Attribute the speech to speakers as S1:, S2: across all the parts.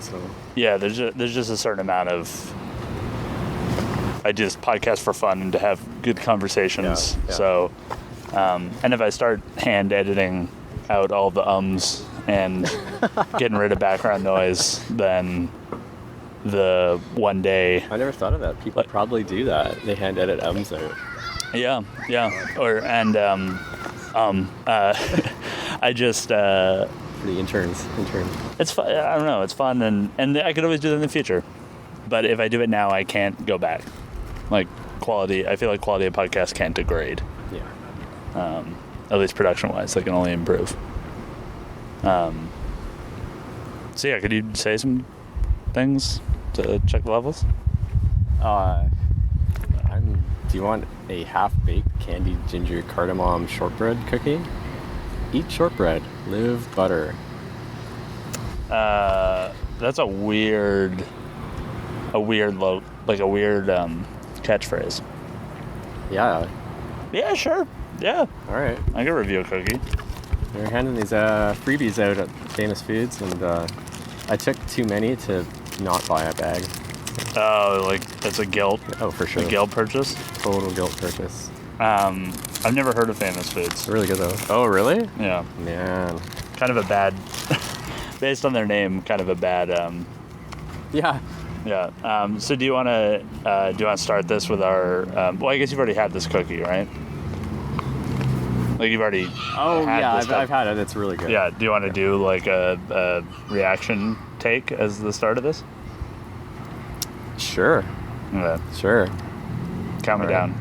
S1: So.
S2: Yeah, there's just a certain amount of. I do this podcast for fun and to have good conversations.
S1: Yeah.
S2: So, and if I start hand editing out all the ums and getting rid of background noise, then the one day.
S1: I never thought of that. People probably do that. They hand edit ums out.
S2: Yeah. I just.
S1: For the interns.
S2: It's fun. I don't know. It's fun, and I could always do that in the future. But if I do it now, I can't go back. Like quality, I feel like quality of podcasts can't degrade.
S1: Yeah.
S2: At least production-wise, they can only improve. So yeah, could you say some things to check the levels?
S1: Do you want a half-baked candied ginger cardamom shortbread cookie? Eat shortbread, live butter.
S2: That's a weird catchphrase.
S1: Yeah.
S2: Yeah, sure. Yeah.
S1: All right.
S2: I can review a cookie.
S1: They're handing these freebies out at Famous Foods, and I took too many to not buy a bag.
S2: Oh, like that's a guilt.
S1: Oh, for sure.
S2: A guilt purchase.
S1: Total guilt purchase.
S2: I've never heard of Famous Foods.
S1: It's really good though. Oh, really?
S2: Yeah.
S1: Man.
S2: Kind of a bad, based on their name, kind of a bad.
S1: Yeah.
S2: Yeah. So do you want to start this with our? Well, I guess you've already had this cookie, right? Like you've already.
S1: Oh
S2: had
S1: yeah,
S2: this
S1: I've had it. It's really good.
S2: Yeah. Do you want to do like a reaction take as the start of this?
S1: Sure.
S2: Yeah.
S1: Sure.
S2: Count me down.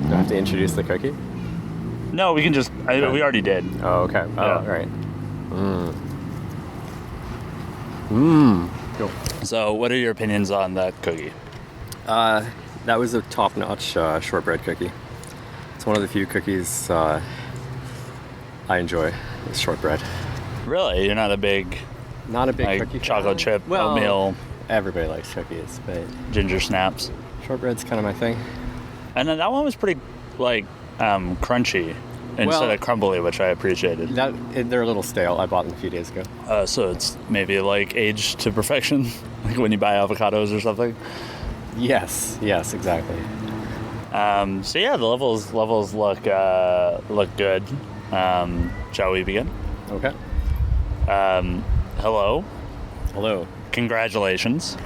S1: Do I have to introduce the cookie?
S2: No, we can just. We already did.
S1: Oh, okay. Oh,
S2: Yeah.
S1: all right. Cool.
S2: So, what are your opinions on that cookie?
S1: That was a top-notch shortbread cookie. It's one of the few cookies I enjoy. Is shortbread.
S2: Really, you're not a big
S1: Not a big
S2: like
S1: cookie
S2: chocolate
S1: fan.
S2: chip,
S1: Well,
S2: oatmeal,
S1: everybody likes cookies, but
S2: ginger snaps,
S1: shortbread's kind of my thing.
S2: and then that one was pretty like crunchy instead
S1: Well,
S2: of crumbly, which I appreciated.
S1: They're a little stale. I bought them a few days ago.
S2: So it's maybe like aged to perfection, like when you buy avocados or something.
S1: Yes, exactly.
S2: So yeah, the levels look good. Shall we begin?
S1: Okay.
S2: Hello.
S1: Hello.
S2: Congratulations.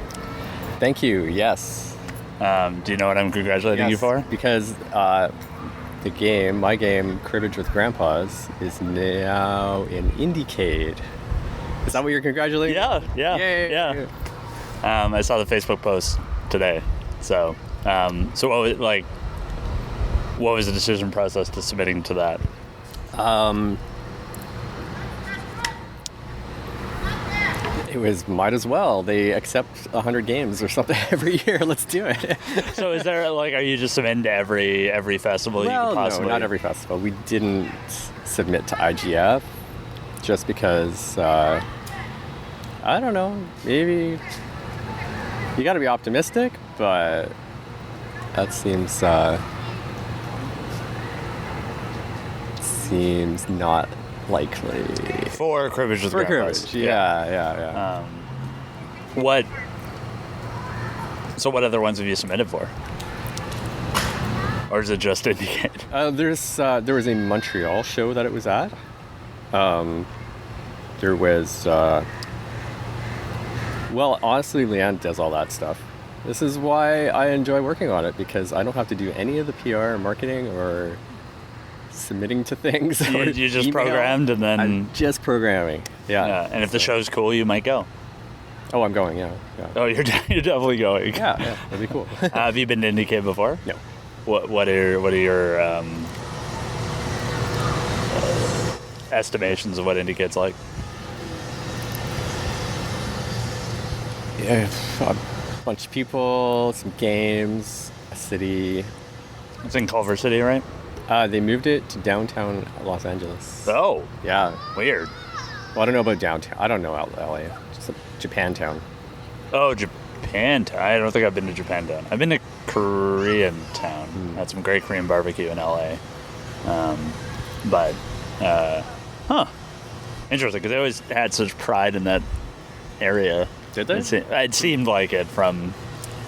S1: Thank you. Yes.
S2: Do you know what I'm congratulating you for?
S1: Because my game, Cribbage with Grandpas, is now in Indiecade. Is that what you're congratulating?
S2: Yeah.
S1: Yay.
S2: I saw the Facebook post today. So what was the decision process to submitting to that?
S1: It was might as well. They accept 100 games or something every year. Let's do it.
S2: So is there are you just submitting to every festival you could possibly?
S1: No, not every festival. We didn't submit to IGF just because I don't know. Maybe you got to be optimistic, but that seems not likely.
S2: For Cribbage with Grandpas.
S1: Yeah.
S2: What other ones have you submitted for? Or is it just Indicate?
S1: There was a Montreal show that it was at. There was honestly, Leanne does all that stuff. This is why I enjoy working on it, because I don't have to do any of the PR or marketing or submitting to things.
S2: You just
S1: email.
S2: programmed and then...
S1: I'm just programming. Yeah.
S2: And if the show's cool, you might go.
S1: Oh, I'm going, yeah.
S2: Oh, you're definitely going.
S1: Yeah, that'd be cool.
S2: Have you been to Indicate before?
S1: No.
S2: What are your estimations of what Indicate's like?
S1: Yeah, a bunch of people, some games, a city.
S2: It's in Culver City, right?
S1: They moved it to downtown Los Angeles.
S2: Oh.
S1: Yeah.
S2: Weird.
S1: Well, I don't know about downtown. I don't know LA. Just Japantown.
S2: Oh, Japantown. I don't think I've been to Japantown. I've been to Koreatown. Had some great Korean barbecue in LA. Interesting, because they always had such pride in that area.
S1: Did they?
S2: It seemed like it from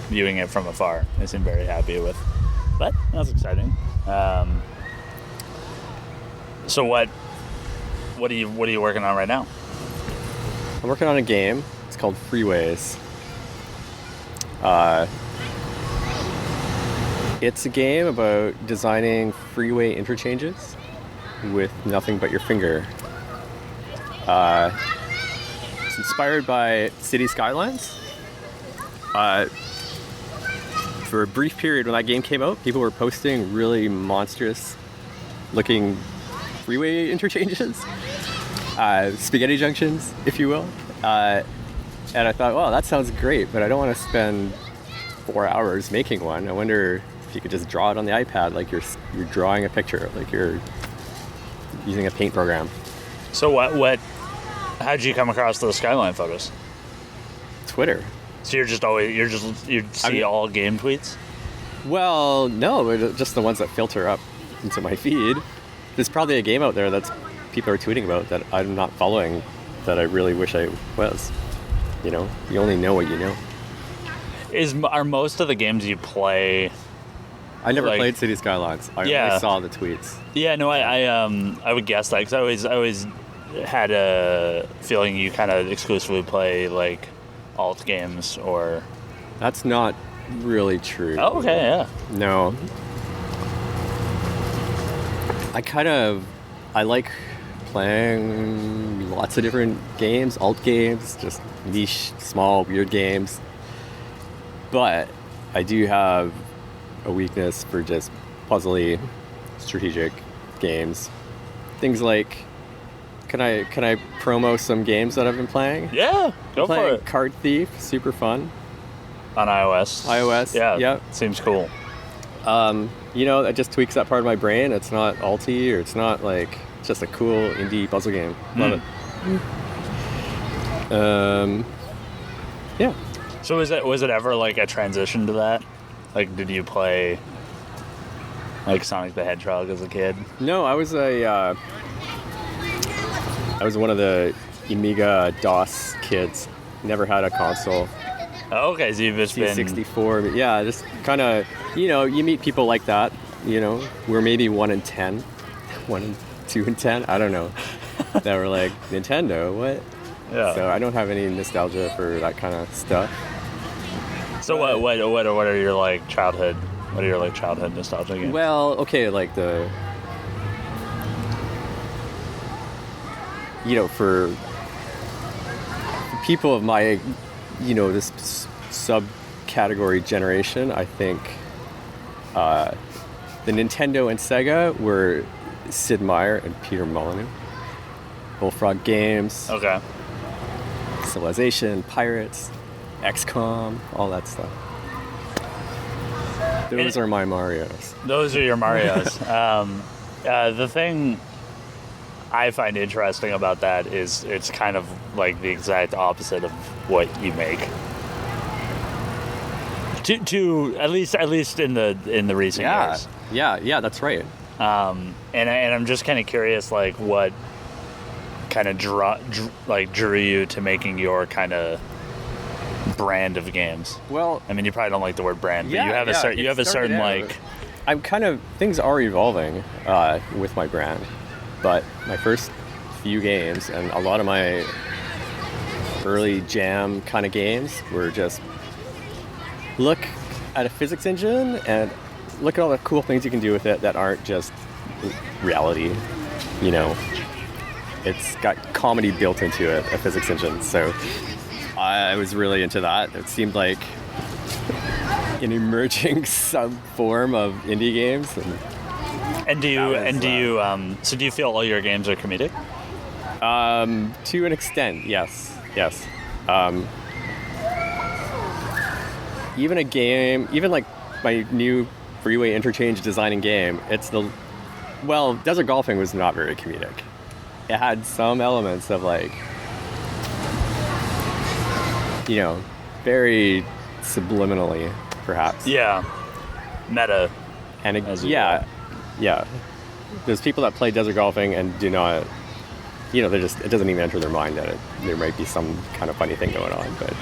S2: viewing it from afar. They seemed very happy with. But that's exciting. So what are you working on right now?
S1: I'm working on a game. It's called Freeways. It's a game about designing freeway interchanges with nothing but your finger. It's inspired by city skylines. For a brief period when that game came out, people were posting really monstrous looking freeway interchanges, spaghetti junctions, if you will. And I thought, wow, that sounds great, but I don't want to spend 4 hours making one. I wonder if you could just draw it on the iPad like you're drawing a picture, like you're using a paint program.
S2: So what how did you come across those skyline photos?
S1: Twitter.
S2: So you see all game tweets?
S1: Well, no, but just the ones that filter up into my feed. There's probably a game out there that people are tweeting about that I'm not following that I really wish I was. You know, you only know what you know.
S2: Are most of the games you play?
S1: I never played City Skylines. I only saw the tweets.
S2: Yeah, no, I would guess that because I always had a feeling you kind of exclusively play like alt games or.
S1: That's not really true.
S2: Oh, okay, yeah.
S1: No. I like playing lots of different games, alt games, just niche, small, weird games. But I do have a weakness for just puzzly, strategic games. Things like, can I promo some games that I've been playing?
S2: Yeah, go for it.
S1: Card Thief, super fun.
S2: On iOS.
S1: Yeah.
S2: Yep. Seems cool.
S1: You know, it just tweaks that part of my brain. It's not alty or it's not like just a cool indie puzzle game. Love it. Yeah.
S2: So was it ever like a transition to that? Like, did you play like Sonic the Hedgehog as a kid?
S1: No, I was one of the Amiga DOS kids. Never had a console.
S2: Oh, okay, so you've just been
S1: C64. Yeah, just kind of, you know, you meet people like that. You know, we're maybe 1 in 10, 1 in 2 in 10. I don't know. That were like, Nintendo, what?
S2: Yeah.
S1: So I don't have any nostalgia for that kind of stuff.
S2: So what are your like childhood? What are your like childhood nostalgia games?
S1: Well, okay, like for people of my, you know, this subcategory generation, I think the Nintendo and Sega were Sid Meier and Peter Molyneux. Bullfrog Games.
S2: Okay.
S1: Civilization, Pirates, XCOM, all that stuff. Those are my Marios.
S2: Those are your Marios. The thing I find interesting about that is it's kind of like the exact opposite of what you make. To at least in the recent years.
S1: Yeah, that's right.
S2: And I'm just kind of curious, like what kind of drew you to making your kind of brand of games.
S1: Well,
S2: I mean, you probably don't like the word brand, but you have a certain like.
S1: I'm kind of, things are evolving with my brand, but my first few games and a lot of my early jam kind of games were just look at a physics engine and look at all the cool things you can do with it that aren't just reality, you know. It's got comedy built into it, a physics engine. So I was really into that. It seemed like an emerging sub-form of indie games.
S2: Do you feel all your games are comedic?
S1: To an extent, yes. Even like my new freeway interchange designing game, Desert Golfing was not very comedic. It had some elements of like, you know, very subliminally, perhaps.
S2: Yeah. Meta.
S1: And yeah. There's people that play Desert Golfing and do not it doesn't even enter their mind that there might be some kind of funny thing going on, but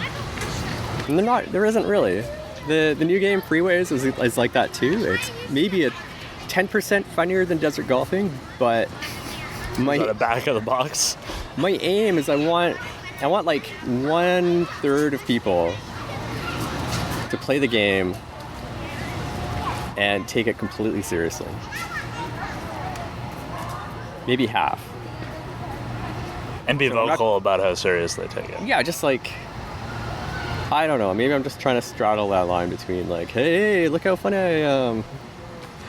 S1: there isn't really. The new game Freeways is like that too. It's maybe a 10% funnier than desert golfing, but
S2: Is that a back of the box?
S1: my aim is I want like 1/3 of people to play the game and take it completely seriously. Maybe half.
S2: And be vocal about how serious they take it.
S1: Yeah, just like, I don't know. Maybe I'm just trying to straddle that line between like, hey, look how funny I am.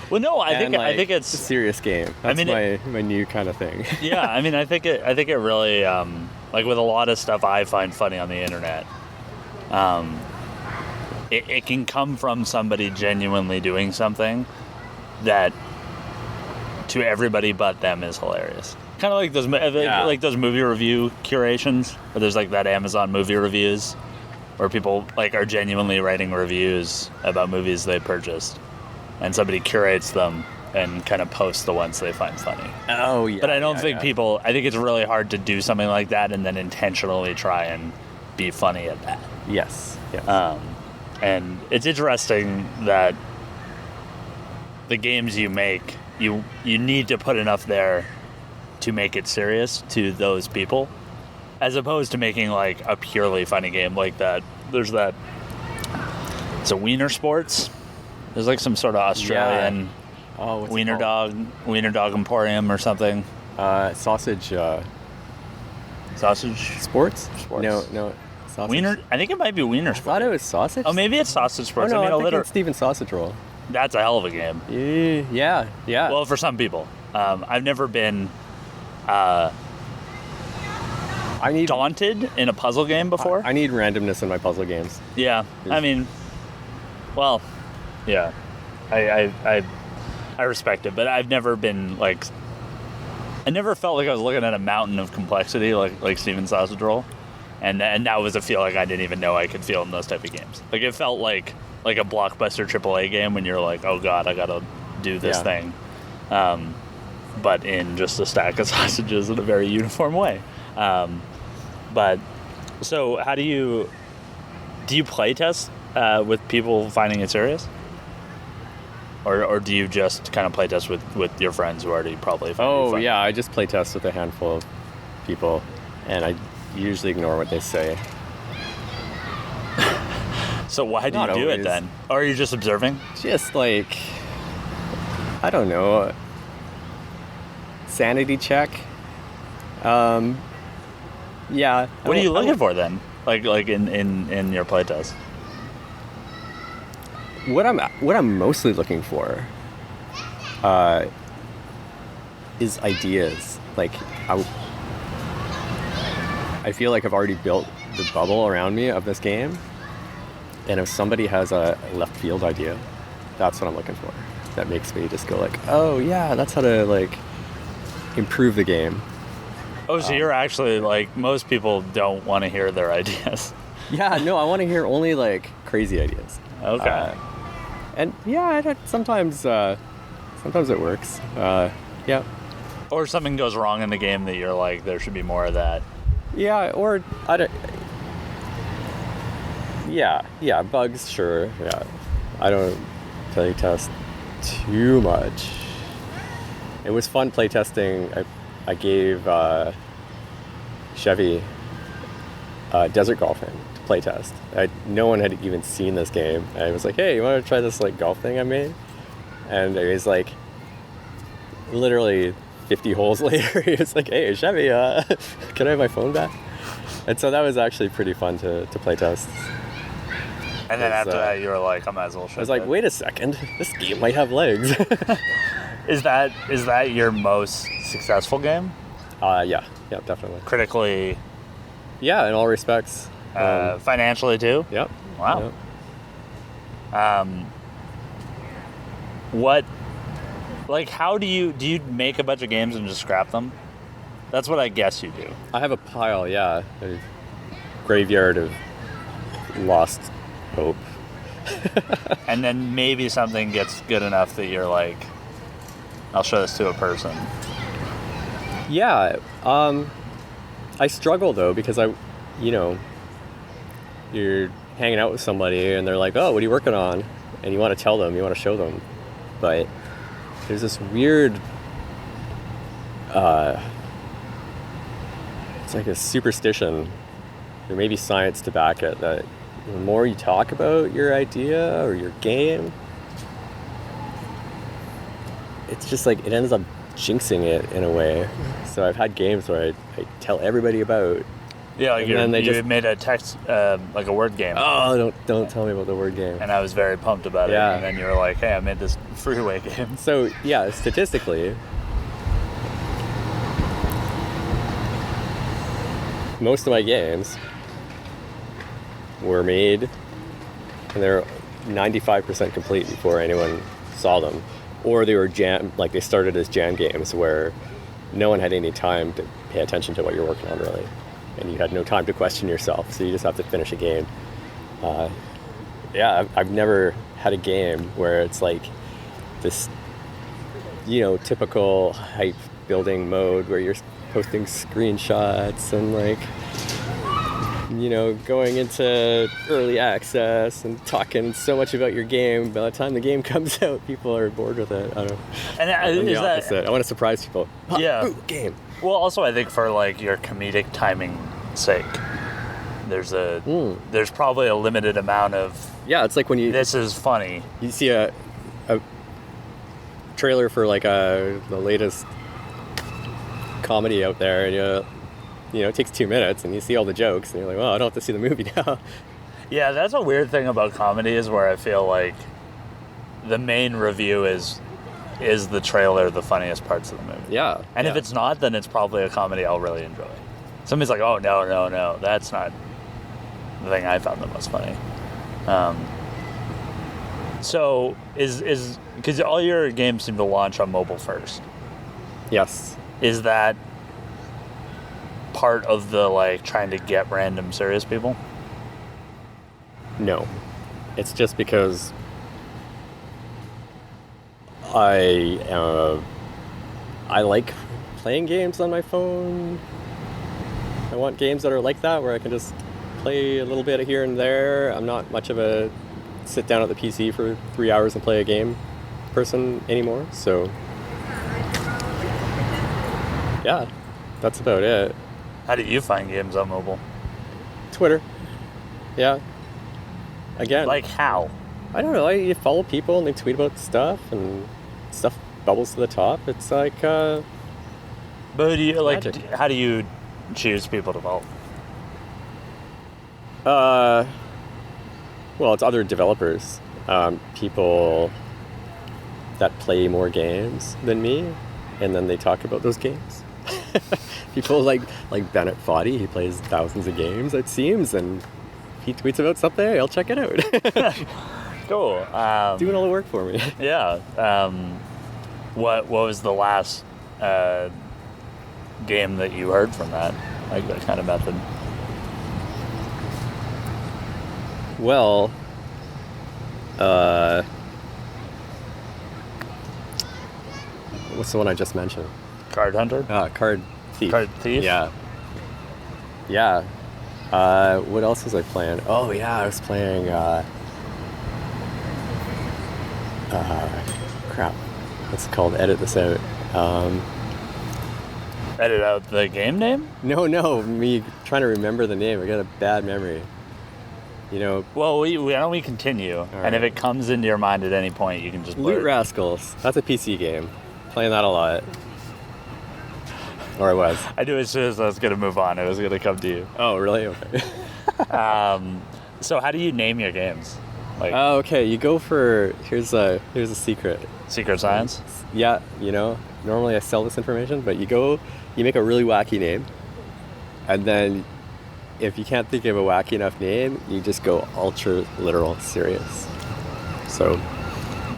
S2: Well, no, I
S1: and,
S2: think it's
S1: a serious game. That's my new kind of thing.
S2: Yeah, I mean, I think it really like with a lot of stuff I find funny on the internet. It can come from somebody genuinely doing something that to everybody but them is hilarious. Kind of like those movie review curations, where there's like that Amazon movie reviews, where people like are genuinely writing reviews about movies they purchased, and somebody curates them and kind of posts the ones they find funny.
S1: Oh yeah.
S2: But I don't think people. I think it's really hard to do something like that and then intentionally try and be funny at that.
S1: Yes.
S2: And it's interesting that the games you make, you need to put enough there to make it serious to those people, as opposed to making like a purely funny game like that. There's that. It's a Wiener Sports. There's like some sort of Australian Wiener Dog Emporium or something.
S1: Sausage Sports? No. Sausage.
S2: Wiener. I think it might be Wiener
S1: I
S2: Sports.
S1: thought it was Sausage.
S2: Oh, maybe it's Sausage Sports.
S1: Oh, no,
S2: I mean,
S1: I'm thinking Steven Sausage Roll.
S2: That's a hell of a game.
S1: Yeah.
S2: Well, for some people, I've never been daunted in a puzzle game before.
S1: I need randomness in my puzzle games.
S2: Yeah, I mean, well, yeah, I respect it, but I've never been like, I never felt like I was looking at a mountain of complexity like Steven Sausage Roll, and that was a feel like I didn't even know I could feel in those type of games. Like it felt like a blockbuster AAA game when you're like, oh god, I gotta do this thing, but in just a stack of sausages in a very uniform way. But so how do you play test with people finding it serious? Or do you just kind of play test with your friends who already probably find it funny?
S1: Yeah, I just play test with a handful of people, and I usually ignore what they say.
S2: So why do you do it then? Or are you just observing?
S1: Just like, I don't know, sanity check. Yeah.
S2: What are you looking for then? Like in your playtest?
S1: What I'm mostly looking for is ideas. Like I feel like I've already built the bubble around me of this game, and if somebody has a left field idea, that's what I'm looking for. That makes me just go like, oh yeah, that's how to like improve the game.
S2: Oh, so you're actually like, most people don't want to hear their ideas.
S1: Yeah, no, I want to hear only like crazy ideas.
S2: Okay.
S1: And yeah, sometimes it works. Yeah.
S2: Or something goes wrong in the game that you're like, there should be more of that.
S1: Yeah, or I don't. Yeah, bugs, sure. Yeah, I don't play test too much. It was fun play testing. I gave Chevy desert golfing to play test. No one had even seen this game. I was like, hey, you want to try this like golf thing I made? And it was like literally 50 holes later, he was like, hey, Chevy, can I have my phone back? And so that was actually pretty fun to play test.
S2: And then after that, you were like, I might as well show
S1: I was like, wait a second, this game might have legs.
S2: Is that your most successful game?
S1: Yeah, definitely.
S2: Critically?
S1: Yeah, in all respects.
S2: Financially too?
S1: Yep.
S2: Wow.
S1: Yep.
S2: What, like, how do you make a bunch of games and just scrap them? That's what I guess you do.
S1: I have a pile, yeah. A graveyard of lost hope.
S2: And then maybe something gets good enough that you're like, I'll show this to a person.
S1: Yeah, I struggle though because you know, you're hanging out with somebody and they're like, "Oh, what are you working on?" And you want to tell them, you want to show them, but there's this weird, it's like a superstition, or maybe science to back it, that the more you talk about your idea or your game, it's just like it ends up jinxing it in a way. So I've had games where I tell everybody about.
S2: Yeah, like you made a text, like a word game.
S1: Oh, don't tell me about the word game.
S2: And I was very pumped about it. And then you were like, hey, I made this freeway game.
S1: So, yeah, statistically, most of my games were made and they're 95% complete before anyone saw them. Or they were they started as jam games where no one had any time to pay attention to what you're working on, really. And you had no time to question yourself, so you just have to finish a game. I've never had a game where it's like this, typical hype building mode where you're posting screenshots and going into early access and talking so much about your game. By the time the game comes out, people are bored with it. I don't know.
S2: And
S1: I'm the opposite. I want to surprise people.
S2: Yeah.
S1: Ooh, game.
S2: Well, also I think for your comedic timing sake, there's probably a limited amount of.
S1: Yeah, it's like when
S2: this is funny.
S1: You see a trailer for the latest comedy out there, and it takes 2 minutes, and you see all the jokes, and you're like, well, I don't have to see the movie now.
S2: Yeah, that's a weird thing about comedy is where I feel like the main review is the trailer the funniest parts of the movie.
S1: Yeah.
S2: And if it's not, then it's probably a comedy I'll really enjoy. Somebody's like, oh, no, that's not the thing I found the most funny. So is because all your games seem to launch on mobile first.
S1: Yes.
S2: Is that part of the trying to get random serious people?
S1: No. It's just because I like playing games on my phone. I want games that are like that, where I can just play a little bit here and there. I'm not much of a sit down at the PC for 3 hours and play a game person anymore. So, yeah, that's about it.
S2: How do you find games on mobile?
S1: Twitter. Yeah. Again.
S2: Like how?
S1: I don't know. You follow people and they tweet about stuff and stuff bubbles to the top. It's like,
S2: But do you
S1: magic.
S2: How do you choose people to follow?
S1: Well, it's other developers, people that play more games than me, and then they talk about those games. People like Bennett Foddy, he plays thousands of games, it seems, and he tweets about something, I'll check it out.
S2: Cool.
S1: Doing all the work for me.
S2: Yeah. What was the last game that you heard from that kind of method?
S1: Well, what's the one I just mentioned?
S2: Card Hunter?
S1: Card Thief.
S2: Card Thief?
S1: Yeah. Yeah. What else was I playing? Oh, yeah, I was playing, crap. What's it called? Edit this out.
S2: Edit out the game name?
S1: No, me trying to remember the name. I got a bad memory. Well,
S2: why don't we continue? Right. And if it comes into your mind at any point, you can just
S1: Loot Rascals. That's a PC game. Playing that a lot. Or I was.
S2: I knew as soon as I was going to move on, it was going to come to you.
S1: Oh, really? Okay.
S2: So how do you name your games?
S1: Okay. You go for... Here's a secret.
S2: Secret science?
S1: Yeah, normally I sell this information, but you make a really wacky name, and then if you can't think of a wacky enough name, you just go ultra literal serious. So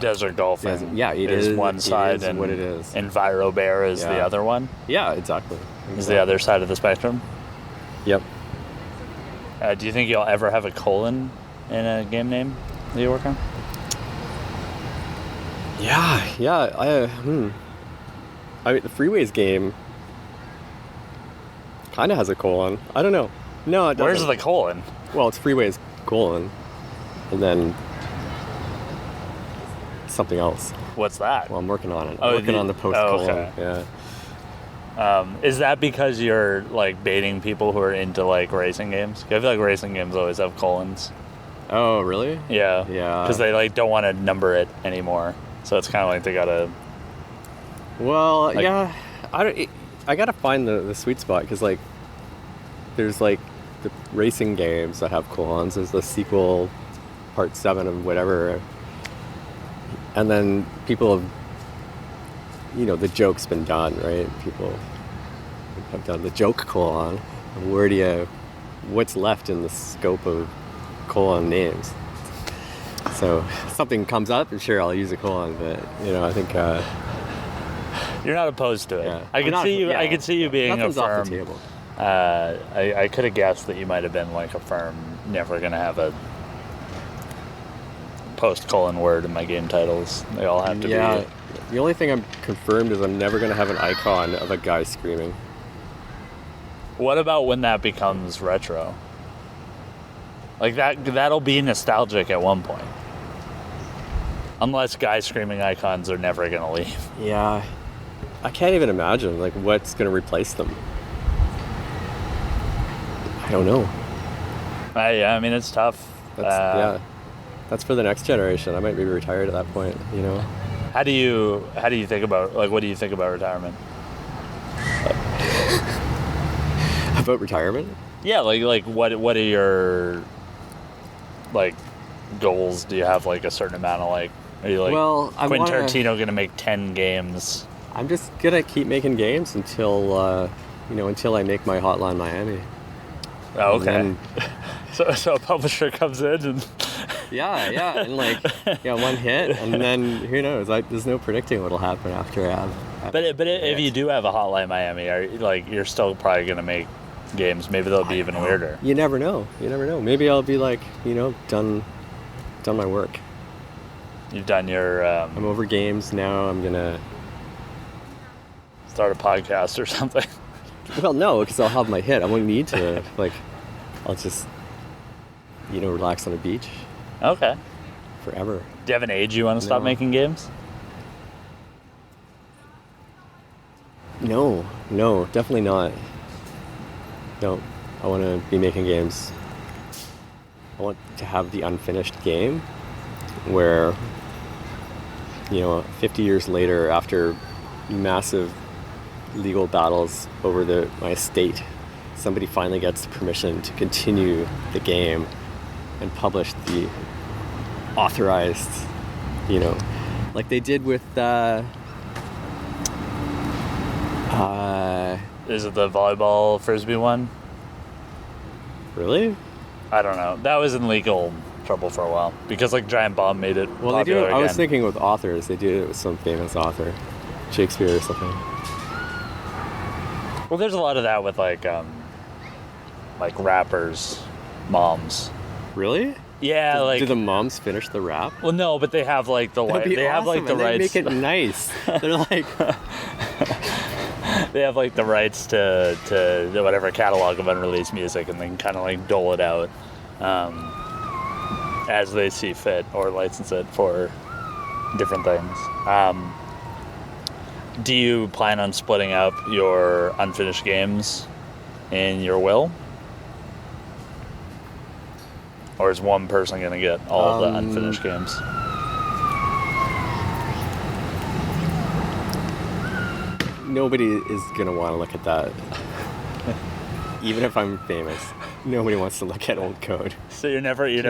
S2: Desert Dolphin
S1: it
S2: is one side, and
S1: what it is.
S2: EnviroBear is the other one?
S1: Yeah, exactly.
S2: Is the other side of the spectrum?
S1: Yep.
S2: Do you think you'll ever have a colon in a game name that you work on?
S1: Yeah. I mean, the Freeways game, kind of has a colon. I don't know. No, it doesn't.
S2: Where's the colon?
S1: Well, it's freeways colon, and then something else.
S2: What's that?
S1: Well, I'm working on it.
S2: Oh,
S1: I'm working on the post colon.
S2: okay.
S1: Yeah.
S2: Is that because you're like baiting people who are into like racing games? I feel like racing games always have colons.
S1: Oh, really?
S2: Yeah.
S1: Yeah.
S2: Because they like don't want to number it anymore, so it's kind of like they gotta.
S1: Well,
S2: Like-
S1: yeah. I gotta find the sweet spot because like there's like the racing games that have colons. There's the sequel, part 7 of whatever, and then people have, the joke's been done, right? People have done the joke colon. What's left in the scope of colon names? So if something comes up, and sure, I'll use a colon, but I think
S2: You're not opposed to it.
S1: yeah.
S2: I can see you.
S1: Yeah.
S2: I can see you being
S1: Nothing's
S2: a firm.
S1: off the table.
S2: I could have guessed that you might have been like a firm, never gonna have a post-colon word in my game titles. They all have to be.
S1: The only thing I'm confirmed is I'm never gonna have an icon of a guy screaming.
S2: What about when that becomes retro? Like that'll be nostalgic at one point. Unless guy screaming icons are never gonna leave.
S1: Yeah, I can't even imagine like what's gonna replace them. I don't know.
S2: I mean, it's tough.
S1: That's for the next generation. I might be retired at that point.
S2: How do you think about what do you think about retirement?
S1: About retirement?
S2: Yeah, like what are your goals? Do you have like a certain amount of are you Quentin Tarantino gonna make 10 games?
S1: I'm just gonna keep making games until I make my Hotline Miami.
S2: Oh, okay.
S1: And
S2: So a publisher comes in and
S1: yeah, and one hit, and then who knows? There's no predicting what'll happen after I have.
S2: But if you do have a Hotline Miami, you're still probably gonna make games. Maybe they'll be even weirder.
S1: You never know. Maybe I'll be done my work.
S2: You've done your.
S1: I'm over games now. I'm gonna
S2: start a podcast or something.
S1: Well, no, because I'll have my hit. I won't need to I'll just relax on a beach.
S2: Okay.
S1: Forever.
S2: Do you have an age you want to stop making games?
S1: No, definitely not. No, I want to be making games. I want to have the unfinished game where, 50 years later, after massive legal battles over my estate, somebody finally gets permission to continue the game and publish the authorized, like they did with
S2: is it the volleyball frisbee one?
S1: Really?
S2: I don't know. That was in legal trouble for a while because Giant Bomb made it
S1: Well, they do
S2: popular
S1: it. I was
S2: again.
S1: thinking with authors, they do it with some famous author, Shakespeare or something.
S2: Well, there's a lot of that with rappers, moms.
S1: Really?
S2: Yeah,
S1: do the moms finish the rap?
S2: Well, no, but they have they have the
S1: and
S2: rights.
S1: They make it nice. They're
S2: they have the rights to whatever catalog of unreleased music, and they can kind of dole it out as they see fit or license it for different things. Do you plan on splitting up your unfinished games in your will? Or is one person going to get all the unfinished games?
S1: Nobody is going to want to look at that. Even if I'm famous, nobody wants to look at old code.
S2: So you're never going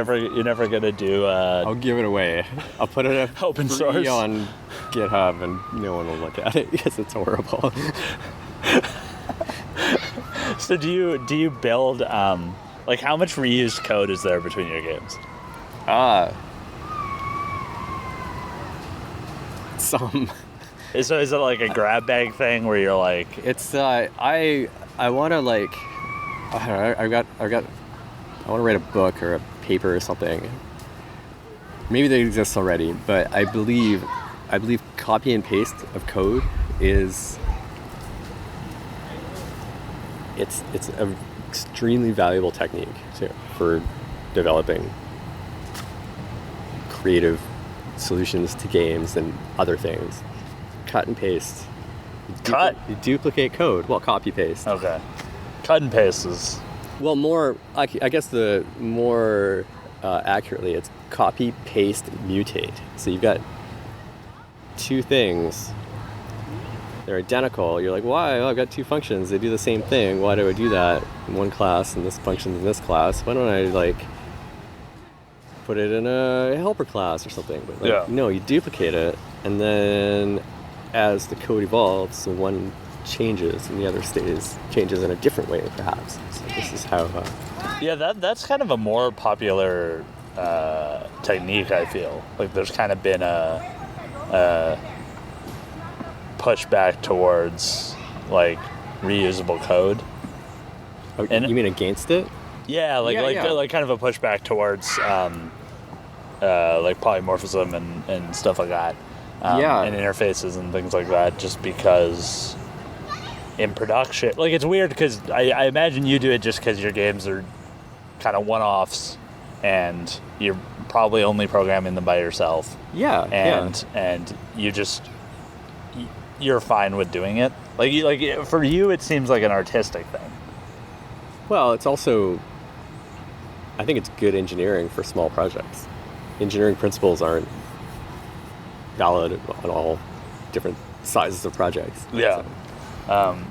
S2: to do
S1: I'll give it away. I'll put it
S2: open
S1: free
S2: source
S1: on GitHub and no one will look at it because it's horrible.
S2: So do you build how much reused code is there between your games?
S1: Some.
S2: Is it a grab bag thing where you're
S1: it's I want to I want to write a book or a paper or something. Maybe they exist already, but I believe copy and paste of code is it's an extremely valuable technique for developing creative solutions to games and other things. Cut and paste. You duplicate code. Well, copy paste.
S2: Okay. Cut and paste is...
S1: Well, I guess the more accurately, it's copy, paste, mutate. So you've got two things. They're identical. You're like, why? Oh, I've got two functions. They do the same thing. Why do I do that in one class and this function in this class? Why don't I put it in a helper class or something? But no, you duplicate it, and then as the code evolves, the one changes and the other changes in a different way, perhaps. So this is how.
S2: That's kind of a more popular technique. I feel like there's kind of been a pushback towards like reusable code.
S1: Oh, and you mean against it?
S2: Yeah, like kind of a pushback towards like polymorphism and stuff like that. And interfaces and things like that, just because in production, like, it's weird because I imagine you do it just because your games are kind of one-offs and you're probably only programming them by yourself. And you're fine with doing it. Like for you, it seems like an artistic thing.
S1: Well, it's also, I think it's good engineering for small projects. Engineering principles aren't valid on all different sizes of projects.
S2: Yeah.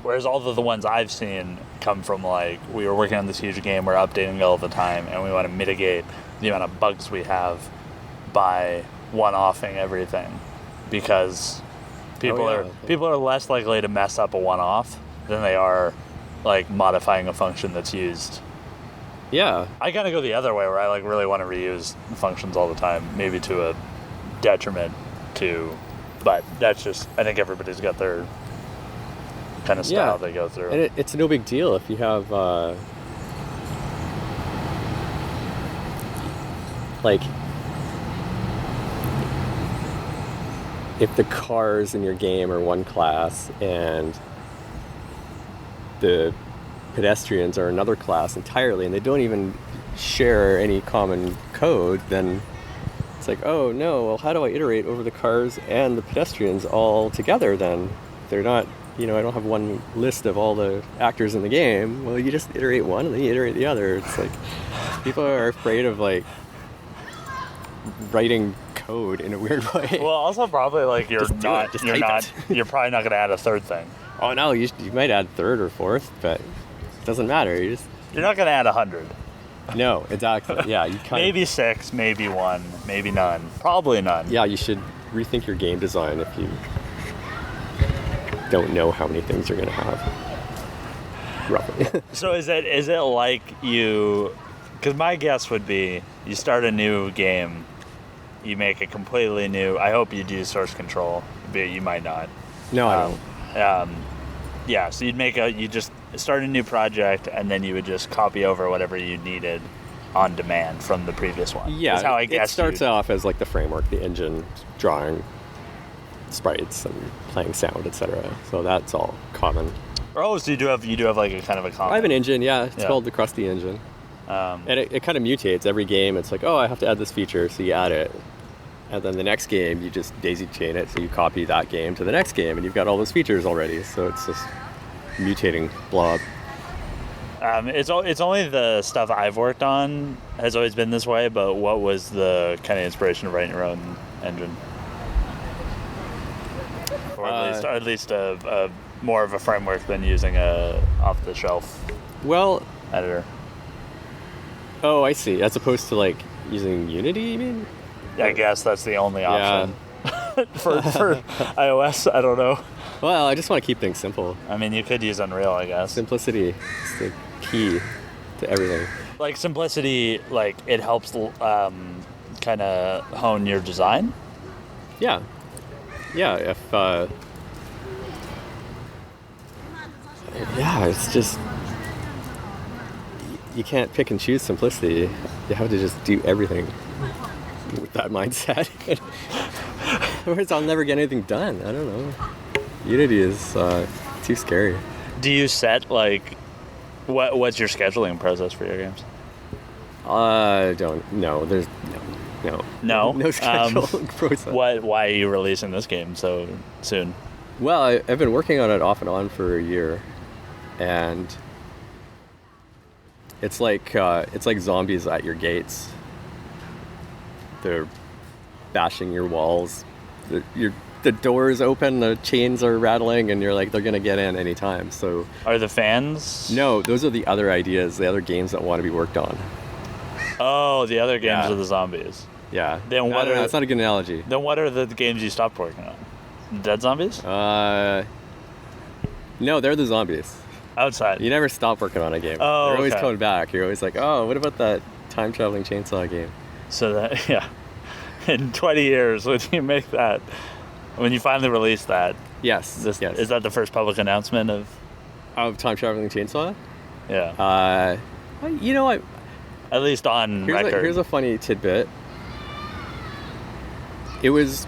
S2: Whereas all of the ones I've seen come from, like, we were working on this huge game, we're updating it all the time, and we want to mitigate the amount of bugs we have by one-offing everything, because people are less likely to mess up a one-off than they are like modifying a function that's used.
S1: Yeah.
S2: I kind of go the other way, where I like really want to reuse functions all the time, maybe to a detriment to, but that's just, I think everybody's got their kind of style they go through.
S1: And it's no big deal if you have like, if the cars in your game are one class and the pedestrians are another class entirely, and they don't even share any common code, then it's like, oh no, well, how do I iterate over the cars and the pedestrians all together then? They're not, I don't have one list of all the actors in the game. Well, you just iterate one and then you iterate the other. It's like, people are afraid of like writing code in a weird way.
S2: Well, also probably like you're probably not going to add a third thing.
S1: Oh no, you might add third or fourth, but it doesn't matter. You're
S2: not going to add 100.
S1: No, exactly. Yeah, you
S2: maybe 6, maybe 1, maybe none. Probably none.
S1: Yeah, you should rethink your game design if you don't know how many things you're going to have. Roughly.
S2: So is it like you? Because my guess would be you start a new game, you make a completely new. I hope you do source control, but you might not.
S1: No, I don't.
S2: Yeah, so you just start a new project, and then you would just copy over whatever you needed on demand from the previous one.
S1: Yeah,
S2: that's how I guess
S1: it starts off as like the framework, the engine, drawing sprites and playing sound, etc. So that's all common.
S2: Oh, so you do have like a kind of a common.
S1: I have an engine, yeah. It's called the Krusty engine. And it kind of mutates every game. It's like, oh, I have to add this feature, so you add it. And then the next game, you just daisy chain it, so you copy that game to the next game, and you've got all those features already. So it's this mutating blob.
S2: It's only the stuff I've worked on has always been this way, but what was the kind of inspiration of writing your own engine? Or at least a more of a framework than using a off-the-shelf editor.
S1: Oh, I see. As opposed to like using Unity, you mean?
S2: I guess that's the only option. for iOS, I don't know.
S1: Well, I just want to keep things simple.
S2: I mean, you could use Unreal, I guess.
S1: Simplicity is the key to everything.
S2: Like simplicity, like it helps kind of hone your design?
S1: Yeah. Yeah, if... it's just... You can't pick and choose simplicity. You have to just do everything with that mindset. Otherwise, I'll never get anything done. I don't know. Unity is too scary.
S2: Do you set, like, What's your scheduling process for your games?
S1: Don't no. There's no scheduling process.
S2: Why are you releasing this game so soon?
S1: Well, I've been working on it off and on for a year, and it's like zombies at your gates. They're bashing your walls. The doors open, the chains are rattling, and you're like, they're gonna get in anytime. So
S2: are the fans?
S1: No, those are the other ideas, the other games that want to be worked on.
S2: Oh, the other games are the zombies.
S1: Yeah.
S2: Then what
S1: That's not a good analogy.
S2: Then what are the games you stopped working on? Dead Zombies?
S1: No, they're the zombies.
S2: Outside.
S1: You never stop working on a game.
S2: Oh,
S1: You're always
S2: okay.
S1: coming back. You're always like, oh, what about that time traveling chainsaw game?
S2: So that, yeah. In 20 years, when you make that, when you finally release that,
S1: Yes. Yes.
S2: is that the first public announcement of
S1: time traveling chainsaw?
S2: Yeah.
S1: You know what?
S2: At least on record.
S1: Here's a funny tidbit. It was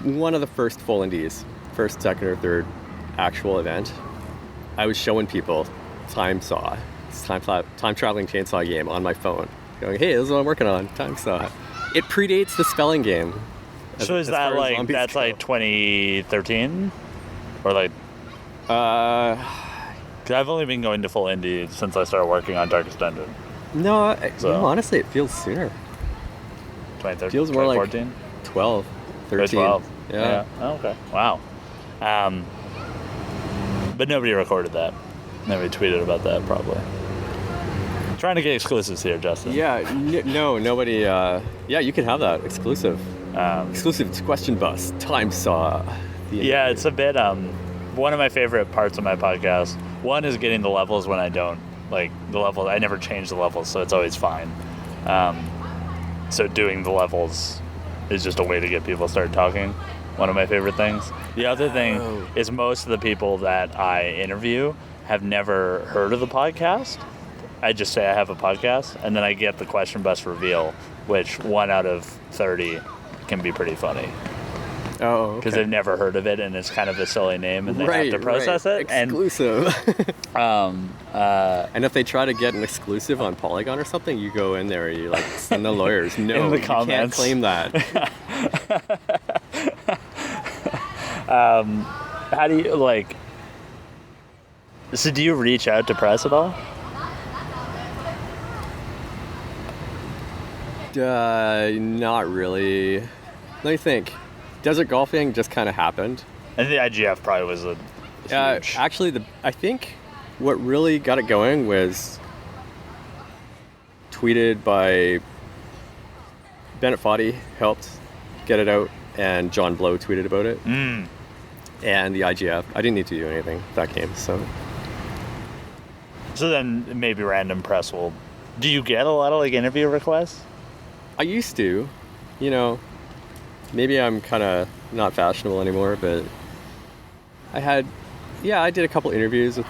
S1: one of the first full indies, first, second, or third actual event. I was showing people Time Saw, this time traveling chainsaw game on my phone, going, "Hey, this is what I'm working on, Time Saw." It predates the spelling game.
S2: So is that like that's like 2013, or like? Cause I've only been going to full indie since I started working on Darkest Dungeon.
S1: No, honestly, it feels sooner.
S2: 2013.
S1: Feels more
S2: 2014?
S1: like 12, 13.
S2: 12.
S1: Yeah.
S2: Oh, okay. Wow. But nobody recorded that. Nobody tweeted about that, probably. Trying to get exclusives here, Justin.
S1: Yeah. No, nobody. Yeah, you can have that exclusive. Exclusive to Question Bus. Time Saw.
S2: Yeah, it's a bit. One of my favorite parts of my podcast. One is getting the levels when I don't like the levels. I never change the levels, so it's always fine. So doing the levels is just a way to get people to start talking. One of my favorite things. The other thing is most of the people that I interview have never heard of the podcast. I just say I have a podcast, and then I get the Question Bus reveal, which 1 out of 30 can be pretty funny.
S1: Oh, okay.
S2: Because they've never heard of it, and it's kind of a silly name, and they have to process it.
S1: Exclusive.
S2: And
S1: and if they try to get an exclusive on Polygon or something, you go in there and you like send the lawyers. No,
S2: in the
S1: you
S2: comments.
S1: can't claim that.
S2: How do you like? So do you reach out to press at all?
S1: Not really. Let me think. Desert golfing just kind of happened.
S2: And the IGF probably was a huge.
S1: Actually, I think what really got it going was tweeted by Bennett Foddy, helped get it out, and John Blow tweeted about it. And the IGF. I didn't need to do anything that game, so.
S2: So then maybe random press will. Do you get a lot of like interview requests?
S1: I used to, maybe I'm kind of not fashionable anymore, but I did a couple interviews with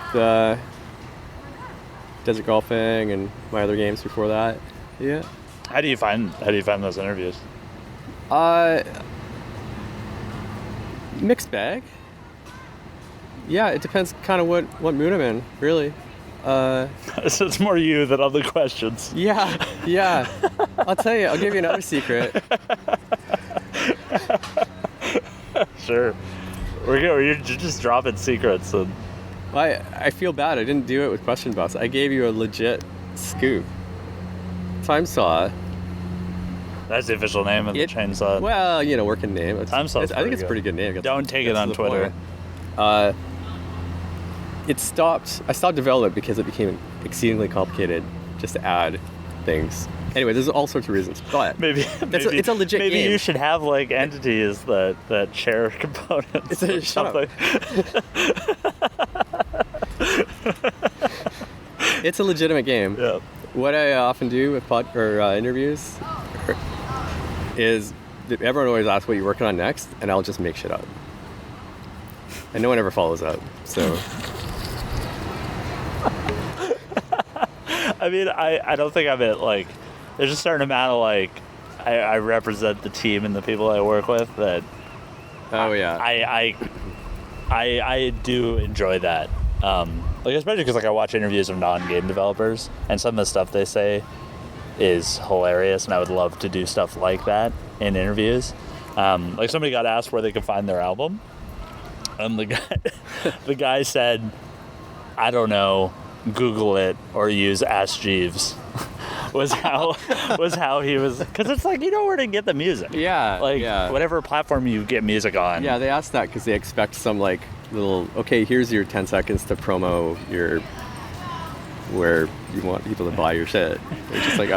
S1: Desert Golfing and my other games before that. Yeah.
S2: How do you find those interviews?
S1: Mixed bag. Yeah, it depends kind of what mood I'm in, really.
S2: So it's more you than other questions.
S1: Yeah. I'll tell you, I'll give you another secret.
S2: Sure. You're just dropping secrets. And
S1: I feel bad. I didn't do it with Question Bus. I gave you a legit scoop. Time Saw.
S2: That's the official name of the chainsaw.
S1: Well, working name.
S2: Time Saw.
S1: I think it's a pretty good name.
S2: Don't take it on Twitter.
S1: I stopped development because it became exceedingly complicated just to add things. Anyway, there's all sorts of reasons. But
S2: maybe
S1: it's a legit game.
S2: Maybe you should have like entities that share components or something.
S1: It's a legitimate game.
S2: Yeah.
S1: What I often do with interviews is that everyone always asks what you're working on next, and I'll just make shit up. And no one ever follows up. So.
S2: I mean, I don't think I'm at like. There's a certain amount of like. I represent the team and the people I work with that.
S1: Oh yeah.
S2: I do enjoy that. Like, especially because, like, I watch interviews of non-game developers, and some of the stuff they say is hilarious, and I would love to do stuff like that in interviews. Like, somebody got asked where they could find their album, and the guy said, I don't know, Google it or use Ask Jeeves. was how he was, because it's like, you know where to get the music.
S1: Yeah.
S2: Like,
S1: yeah.
S2: whatever platform you get music on.
S1: Yeah, they asked that because they expect some like little, okay, here's your 10 seconds to promo your, where you want people to buy your shit. They're just like,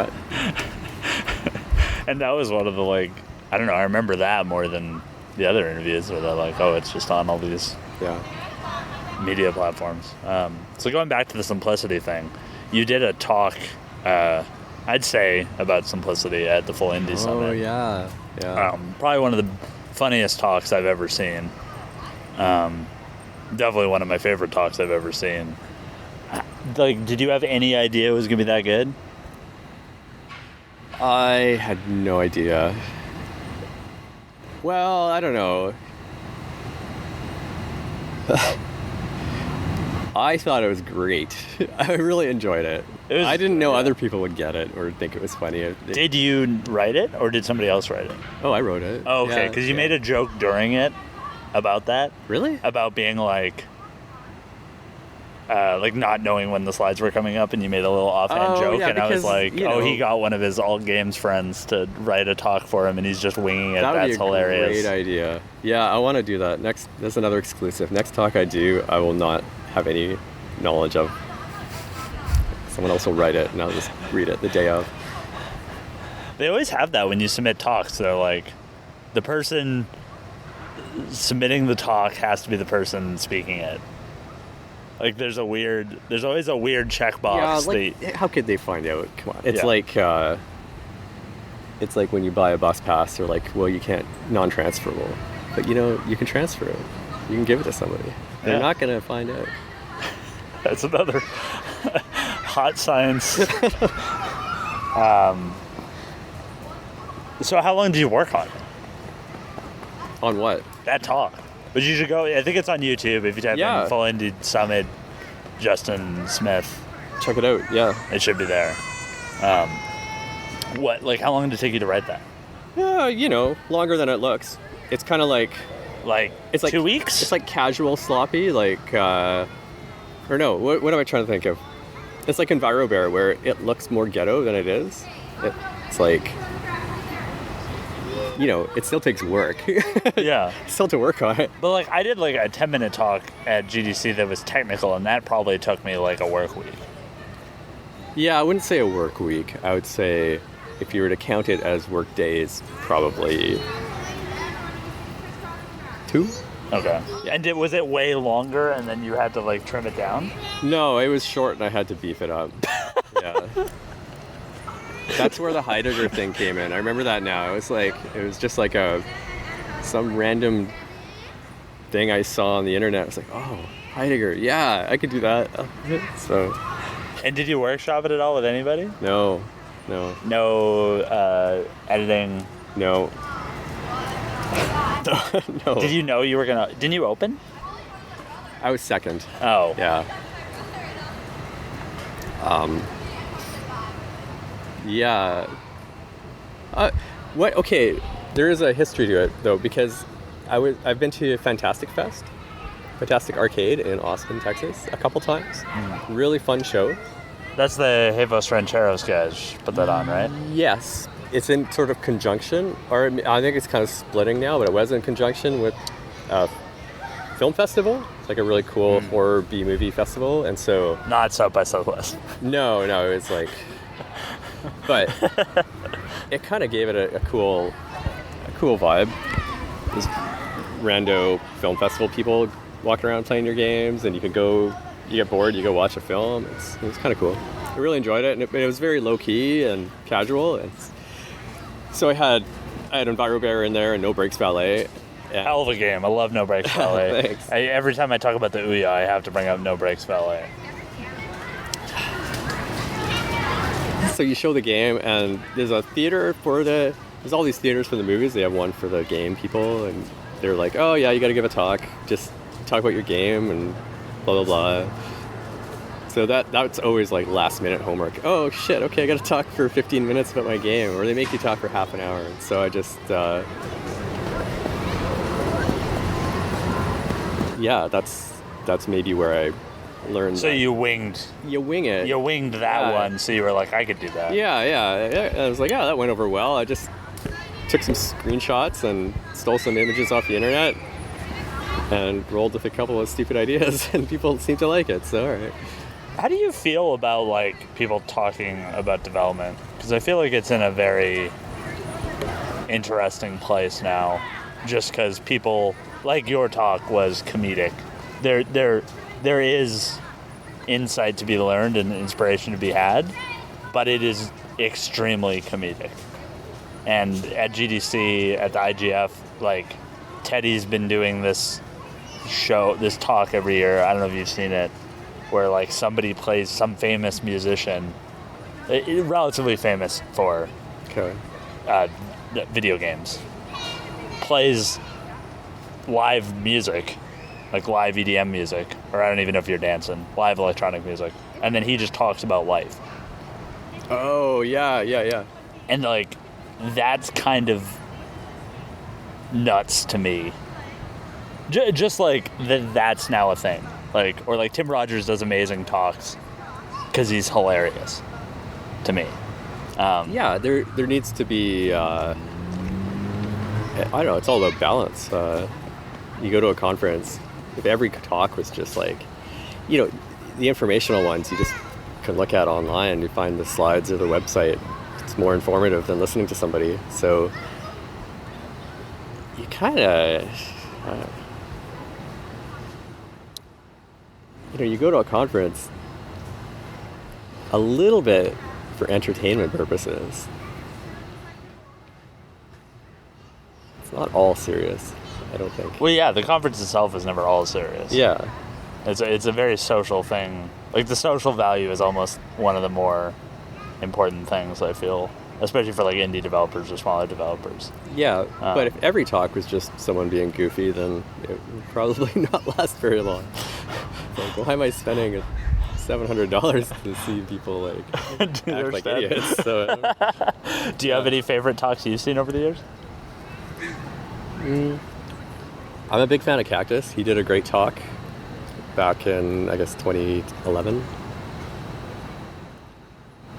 S2: And that was one of the, like, I don't know, I remember that more than the other interviews where they're like, oh, it's just on all these media platforms. So going back to the simplicity thing, you did a talk, I'd say, about simplicity at the Full Indie Summit.
S1: Oh, yeah. Yeah.
S2: Probably one of the funniest talks I've ever seen. Definitely one of my favorite talks I've ever seen. Like, did you have any idea it was going to be that good?
S1: I had no idea. Well, I don't know. I thought it was great. I really enjoyed it. I didn't know other people would get it or think it was funny.
S2: Did you write it, or did somebody else write it?
S1: Oh, I wrote it.
S2: Oh, okay, because you made a joke during it about that.
S1: Really?
S2: About being like not knowing when the slides were coming up, and you made a little offhand joke, and I was like, he got one of his All Games friends to write a talk for him, and he's just winging it. That's hilarious.
S1: Great idea. Yeah, I want to do that. Next, that's another exclusive. Next talk I do, I will not have any knowledge of. Someone else will write it, and I'll just read it the day of.
S2: They always have that when you submit talks. They're like, the person submitting the talk has to be the person speaking it. Like, there's always a weird checkbox.
S1: Yeah, like, how could they find out? Come on. It's like when you buy a bus pass, they're like, well, you can't, non-transferable. But, you can transfer it. You can give it to somebody. They're not going to find out.
S2: That's another hot science. So how long did you work on it?
S1: On what?
S2: That talk. But you should go, I think it's on YouTube. If you type in Full Indie Summit, Justin Smith.
S1: Check it out, yeah.
S2: It should be there. How long did it take you to write that?
S1: Yeah, longer than it looks. It's kind of like...
S2: it's like 2 weeks?
S1: It's like casual sloppy, what am I trying to think of? It's like EnviroBear, where it looks more ghetto than it is. It's like... it still takes work.
S2: Yeah.
S1: Still to work on it.
S2: But, I did, a 10-minute talk at GDC that was technical, and that probably took me, a work week.
S1: Yeah, I wouldn't say a work week. I would say, if you were to count it as work days, probably 2.
S2: Okay. And was it way longer, and then you had to, trim it down? No,
S1: it was short, and I had to beef it up. Yeah. That's where the Heidegger thing came in. I remember that now. It was just some random thing I saw on the internet. I was like, oh, Heidegger, yeah, I could do that. So.
S2: And did you workshop it at all with anybody?
S1: No.
S2: No editing?
S1: No. No.
S2: Did you know you were gonna? Didn't you open?
S1: I was second.
S2: Oh.
S1: Yeah. Yeah. Okay, there is a history to it though, because I've been to Fantastic Arcade in Austin, Texas, a couple times. Really fun show.
S2: That's the Havos Rancheros guys put that on, right?
S1: Yes. It's in sort of conjunction, or I think it's kind of splitting now, but it was in conjunction with film festival. It's like a really cool horror B-movie festival, and so...
S2: Not South by Southwest.
S1: No, it's like... But it kind of gave it a cool vibe. There's rando film festival people walking around playing your games, and you get bored, you go watch a film. It was kind of cool. I really enjoyed it, and it was very low-key and casual. So I had EnviroBear in there and No Brakes Ballet.
S2: Hell of a game. I love No Brakes Ballet.
S1: Thanks.
S2: Every time I talk about the Ouya, I have to bring up No Brakes Ballet.
S1: So you show the game, and there's a theater there's all these theaters for the movies. They have one for the game people, and they're like, oh yeah, you got to give a talk. Just talk about your game and blah, blah, blah. So that's always like last minute homework. Oh shit, okay, I gotta talk for 15 minutes about my game, or they make you talk for half an hour. And so I just, yeah, that's maybe where I learned.
S2: So
S1: that.
S2: you
S1: wing it.
S2: You winged that one, so you were like, I could do that.
S1: Yeah. I was like, yeah, that went over well. I just took some screenshots and stole some images off the internet and rolled with a couple of stupid ideas, and people seem to like it, so all right.
S2: How do you feel about, like, people talking about development? Because I feel like it's in a very interesting place now, just because people, like your talk was comedic. There is insight to be learned and inspiration to be had, but it is extremely comedic. And at GDC, at the IGF, like, Teddy's been doing this talk every year. I don't know if you've seen it, where like somebody plays some famous musician, relatively famous for video games, plays live music, like live EDM music, or I don't even know if you're dancing, live electronic music, and then he just talks about life.
S1: Oh, yeah.
S2: And like, that's kind of nuts to me. Just like that's now a thing. Like, or like Tim Rogers does amazing talks because he's hilarious to me.
S1: Yeah, there needs to be, I don't know, it's all about balance. You go to a conference, if every talk was just like, the informational ones you just can look at online, you find the slides or the website, it's more informative than listening to somebody. So you kind of, you go to a conference a little bit for entertainment purposes. It's not all serious, I don't think.
S2: Well, yeah, the conference itself is never all serious.
S1: Yeah.
S2: It's a very social thing. Like, the social value is almost one of the more important things, I feel, especially for like indie developers or smaller developers.
S1: Yeah, but if every talk was just someone being goofy, then it would probably not last very long. Like, why am I spending $700 to see people like act like idiots? So,
S2: do you have any favorite talks you've seen over the years?
S1: I'm a big fan of Cactus. He did a great talk back in, I guess, 2011.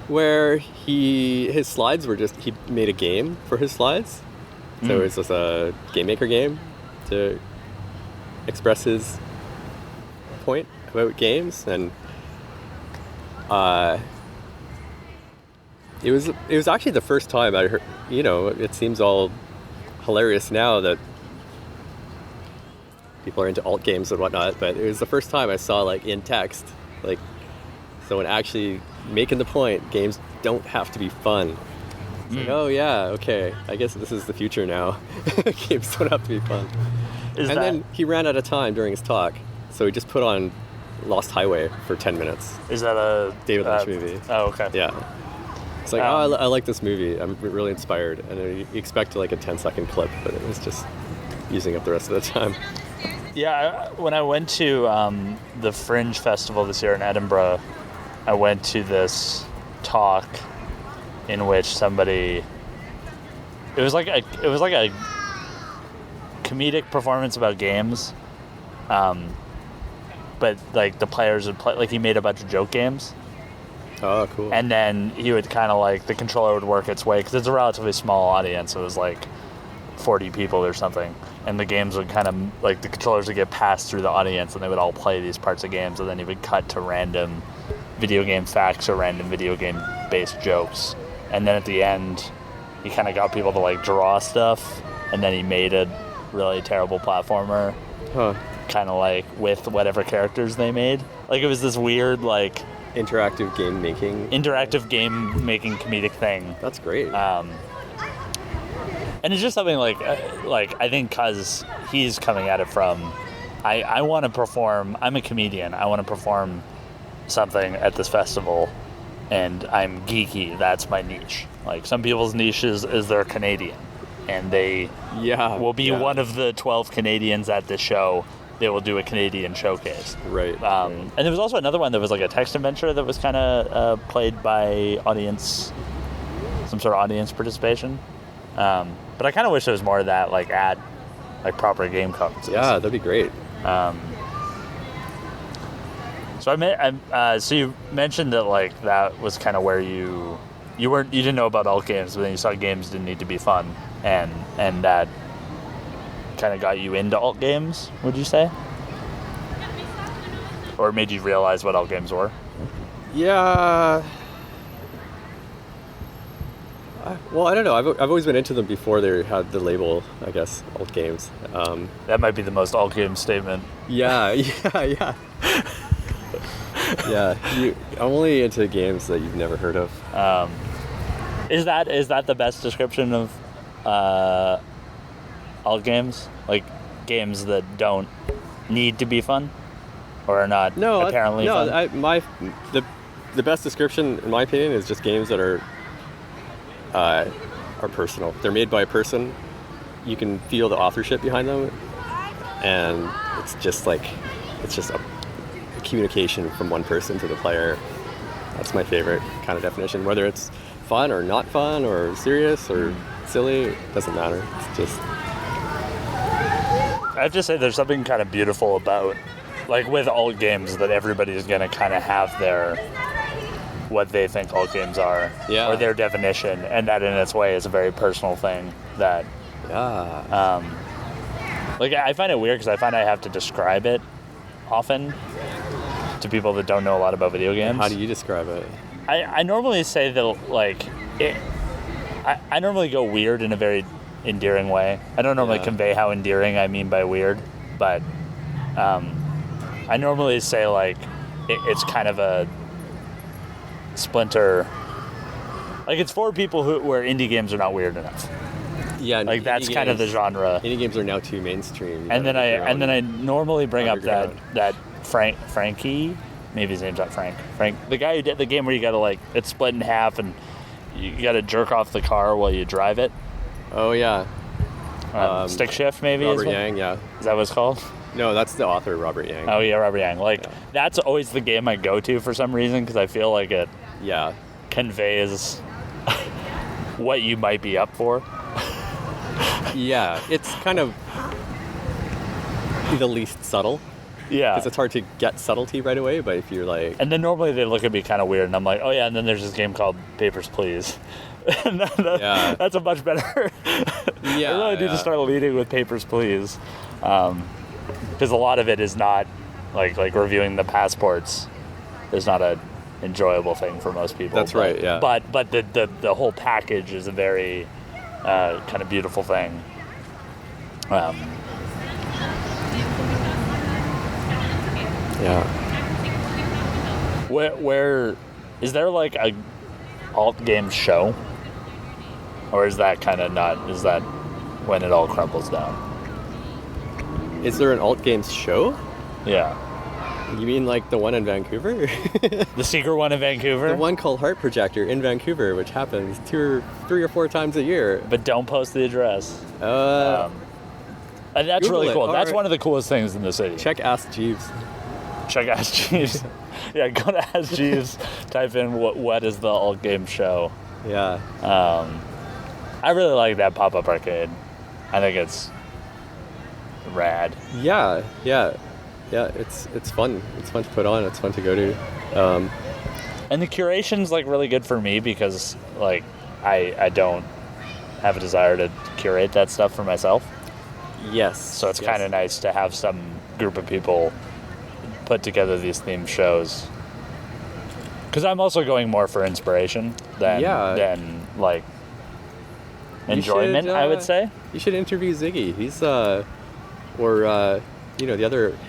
S1: Where his slides were just, he made a game for his slides. So it was just a game maker game to express his point about games. And it was actually the first time I heard, it seems all hilarious now that people are into alt games and whatnot, but it was the first time I saw, like, in text, like, someone actually making the point, games don't have to be fun. It's like, oh yeah, okay, I guess this is the future now. Games don't have to be fun. Then he ran out of time during his talk, so he just put on Lost Highway for 10 minutes.
S2: Is that a
S1: David Lynch movie?
S2: Oh, okay.
S1: Yeah. It's like, I like this movie. I'm really inspired. And then you expect like a 10-second clip, but it was just using up the rest of the time.
S2: Yeah, when I went to the Fringe Festival this year in Edinburgh, I went to this talk in which somebody, it was like a comedic performance about games, but like the players would play, like he made a bunch of joke games.
S1: Oh, cool.
S2: And then he would kind of like, the controller would work its way, because it's a relatively small audience. It was like 40 people or something. And the games would kind of, like, the controllers would get passed through the audience, and they would all play these parts of games, and then he would cut to random video game facts or random video game-based jokes. And then at the end, he kind of got people to, like, draw stuff, and then he made a really terrible platformer. Kind of, like, with whatever characters they made. Like, it was this weird, like...
S1: Interactive game-making
S2: comedic thing.
S1: That's great.
S2: And it's just something like I think because he's coming at it from, I want to perform, I'm a comedian, I want to perform something at this festival, and I'm geeky, that's my niche. Like, some people's niche is they're Canadian, and they will be one of the 12 Canadians at this show, they will do a Canadian showcase.
S1: Right.
S2: And there was also another one that was like a text adventure that was kind of played by audience, some sort of audience participation. But I kind of wish there was more of that, like at like proper game conferences.
S1: Yeah, that'd be great.
S2: So you mentioned that like that was kind of where you didn't know about alt games, but then you saw games didn't need to be fun, and that kind of got you into alt games. Would you say, or made you realize what alt games were?
S1: Yeah. Well, I don't know. I've always been into them before they had the label, I guess, alt games.
S2: That might be the most alt game statement.
S1: Yeah. Yeah, I'm only into games that you've never heard of.
S2: Is that the best description of alt games? Like games that don't need to be fun, or are not apparently fun?
S1: The best description, in my opinion, is just games that are personal. They're made by a person. You can feel the authorship behind them, and it's just a communication from one person to the player. That's my favorite kind of definition. Whether it's fun or not fun or serious or silly, it doesn't matter. It's just...
S2: I have to say there's something kind of beautiful about, like with alt games, that everybody's going to kind of have what they think alt games are, or their definition, and that in its way is a very personal thing that...
S1: Yeah.
S2: Like I find it weird because I find I have to describe it often to people that don't know a lot about video games.
S1: How do you describe it?
S2: I normally say that, like, I normally go weird in a very endearing way. I don't normally convey how endearing I mean by weird, but I normally say, like, it's kind of a splinter. Like, it's for people where indie games are not weird enough.
S1: Yeah,
S2: like that's kind of the genre.
S1: Indie games are now too mainstream.
S2: And then I normally bring up that Frankie, maybe his name's not Frank, the guy who did the game where you gotta, like, it's split in half and you gotta jerk off the car while you drive it.
S1: Oh yeah.
S2: Stick shift maybe.
S1: Robert Yang, yeah.
S2: Is that what it's called?
S1: No, that's the author, Robert Yang.
S2: Oh yeah, Robert Yang. Like that's always the game I go to for some reason because I feel like it conveys what you might be up for.
S1: Yeah, it's kind of the least subtle.
S2: Yeah.
S1: Because it's hard to get subtlety right away, but if you're like...
S2: And then normally they look at me kind of weird, and I'm like, oh yeah, and then there's this game called Papers, Please. And that's a much better...
S1: Yeah.
S2: I really need to start leading with Papers, Please. Because a lot of it is not, like reviewing the passports is not a enjoyable thing for most people.
S1: That's right, yeah.
S2: But the whole package is a very kind of beautiful thing.
S1: Yeah.
S2: Where is there like a alt game show, or is that kind of not? Is that when it all crumbles down?
S1: Is there an alt games show?
S2: Yeah.
S1: You mean like the one in Vancouver?
S2: The secret one in Vancouver?
S1: The one called Heart Projector in Vancouver, which happens 3 or 4 times a year.
S2: But don't post the address. And that's
S1: Google
S2: really cool.
S1: it.
S2: That's one of the coolest things in the city.
S1: Check Ask Jeeves.
S2: Check Ask Jeeves. Yeah, go to Ask Jeeves. Type in what is the alt game show.
S1: Yeah.
S2: I really like that pop-up arcade. I think it's rad.
S1: Yeah. It's fun. It's fun to put on. It's fun to go to.
S2: And the curation's like really good for me because like I don't have a desire to curate that stuff for myself.
S1: Yes.
S2: So it's kind of nice to have some group of people put together these themed shows. Because I'm also going more for inspiration than like enjoyment, I would say.
S1: You should interview Ziggy. He's the other.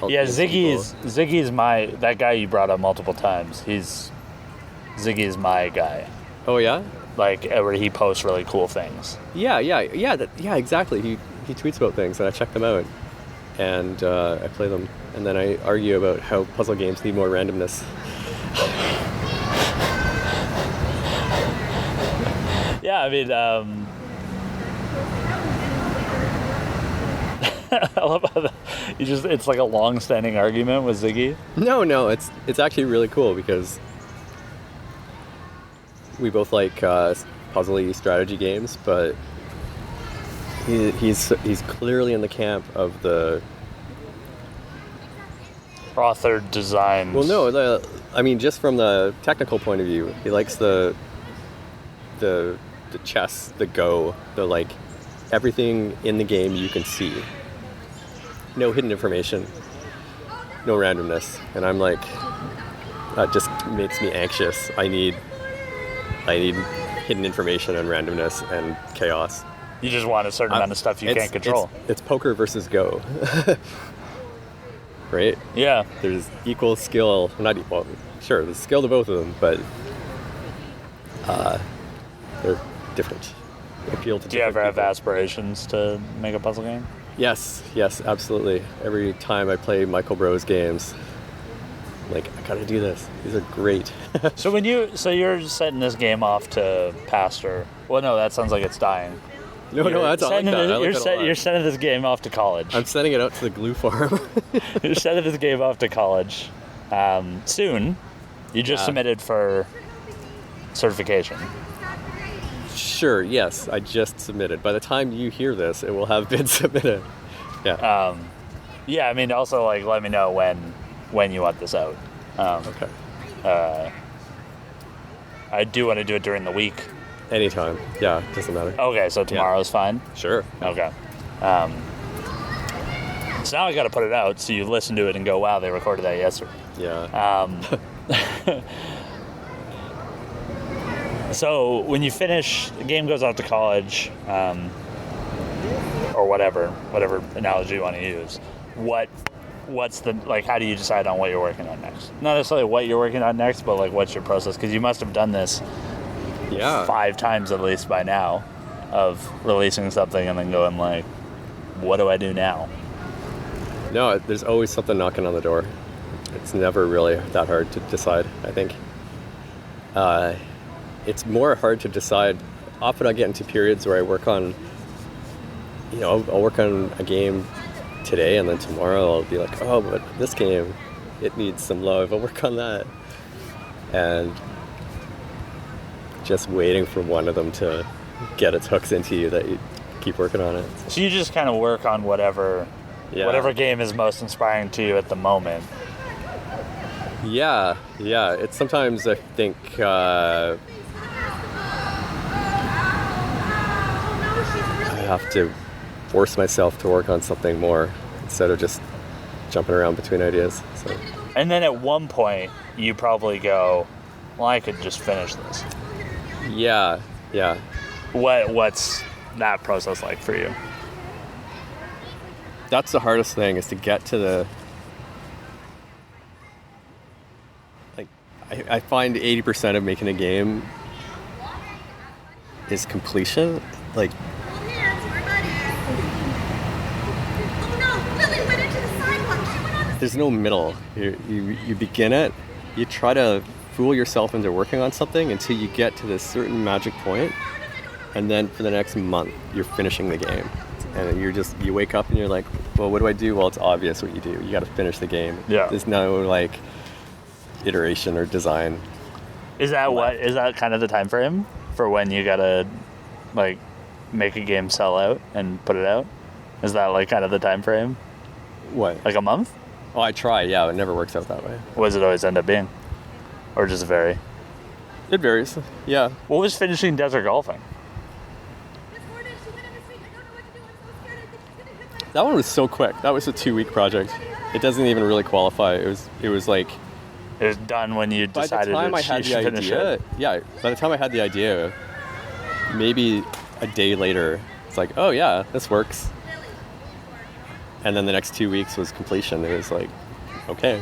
S2: Ziggy's that guy you brought up multiple times. Ziggy's my guy.
S1: Oh yeah.
S2: Like where he posts really cool things.
S1: Yeah, exactly. He tweets about things and I check them out, and I play them, and then I argue about how puzzle games need more randomness. Yeah,
S2: I mean, I love how it's like a long-standing argument with Ziggy.
S1: No, it's actually really cool because we both like puzzly strategy games, but he's clearly in the camp of the
S2: Authored designs.
S1: well, no, I mean just from the technical point of view, he likes the chess, the Go, the like everything in the game you can see. No hidden information, no randomness, and I'm like, that just makes me anxious. I need hidden information and randomness and chaos.
S2: You just want a certain amount of stuff you can't control.
S1: It's poker versus Go. Right?
S2: Yeah.
S1: There's equal skill, not equal, sure, there's skill to both of them, but they're different. They appeal to
S2: Do you
S1: different
S2: ever have
S1: people.
S2: aspirations to make a puzzle game?
S1: Yes, absolutely. Every time I play Michael Bros games, I'm like, I gotta do this. These are great.
S2: So you're setting this game off to pasture. Well, no, that sounds like it's dying.
S1: No, that's I like that. I like that a lot.
S2: You're sending this game off to college.
S1: I'm sending it out to the glue farm.
S2: You're sending this game off to college soon. You just submitted for certification.
S1: Sure, yes, I just submitted. By the time you hear this, it will have been submitted. Yeah.
S2: Yeah, I mean, also like let me know when you want this out.
S1: Okay.
S2: I do want to do it during the week.
S1: Anytime. Yeah, doesn't matter.
S2: Okay, so tomorrow's fine.
S1: Sure.
S2: Okay. So now I got to put it out so you listen to it and go, wow, they recorded that yesterday.
S1: Yeah.
S2: So when you finish, the game goes out to college, or whatever analogy you want to use. What's the, like, how do you decide on what you're working on next? Not necessarily what you're working on next, but like what's your process? Because you must have done this 5 times at least by now, of releasing something and then going like, what do I do now?
S1: No, there's always something knocking on the door. It's never really that hard to decide, I think. It's more hard to decide. Often I get into periods where I work on, I'll work on a game today and then tomorrow I'll be like, oh, but this game, it needs some love. I'll work on that. And just waiting for one of them to get its hooks into you that you keep working on it.
S2: So you just kind of work on whatever game is most inspiring to you at the moment.
S1: Yeah. It's sometimes I think I have to force myself to work on something more instead of just jumping around between ideas. So.
S2: And then at one point you probably go, well, I could just finish this.
S1: Yeah.
S2: What's that process like for you?
S1: That's the hardest thing, is to get to the, like, I find 80% of making a game is completion. Like, there's no middle. You begin it, you try to fool yourself into working on something until you get to this certain magic point, and then for the next month you're finishing the game, and you wake up and you're like, well, what do I do? Well, it's obvious what you do. You got to finish the game.
S2: Yeah.
S1: There's no like iteration or design.
S2: Is that kind of the time frame for when you gotta like make a game sell out and put it out? Is that like kind of the time frame?
S1: What?
S2: Like a month?
S1: Oh, I try. Yeah, it never works out that way.
S2: What does it always end up being? Or just vary?
S1: It varies. Yeah.
S2: What was finishing Desert Golfing?
S1: That one was so quick. That was a 2-week project. It doesn't even really qualify. It was like,
S2: It was done when you decided
S1: by the time I had the idea, by the time I had the idea, maybe a day later, it's like, oh yeah, this works. And then the next 2 weeks was completion. It was like, okay,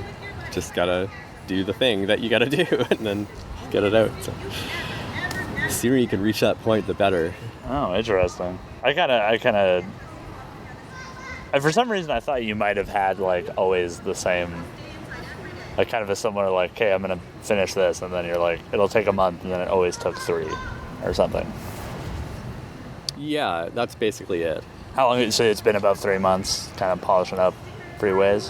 S1: just gotta do the thing that you gotta do and then get it out. So, the sooner you can reach that point, the better.
S2: Oh, interesting. I for some reason I thought you might have had like always the same, like kind of a similar like, okay, I'm gonna finish this, and then you're like, it'll take a month, and then it always took 3 or something.
S1: Yeah, that's basically it.
S2: How long? So it's been about 3 months, kind of polishing up freeways.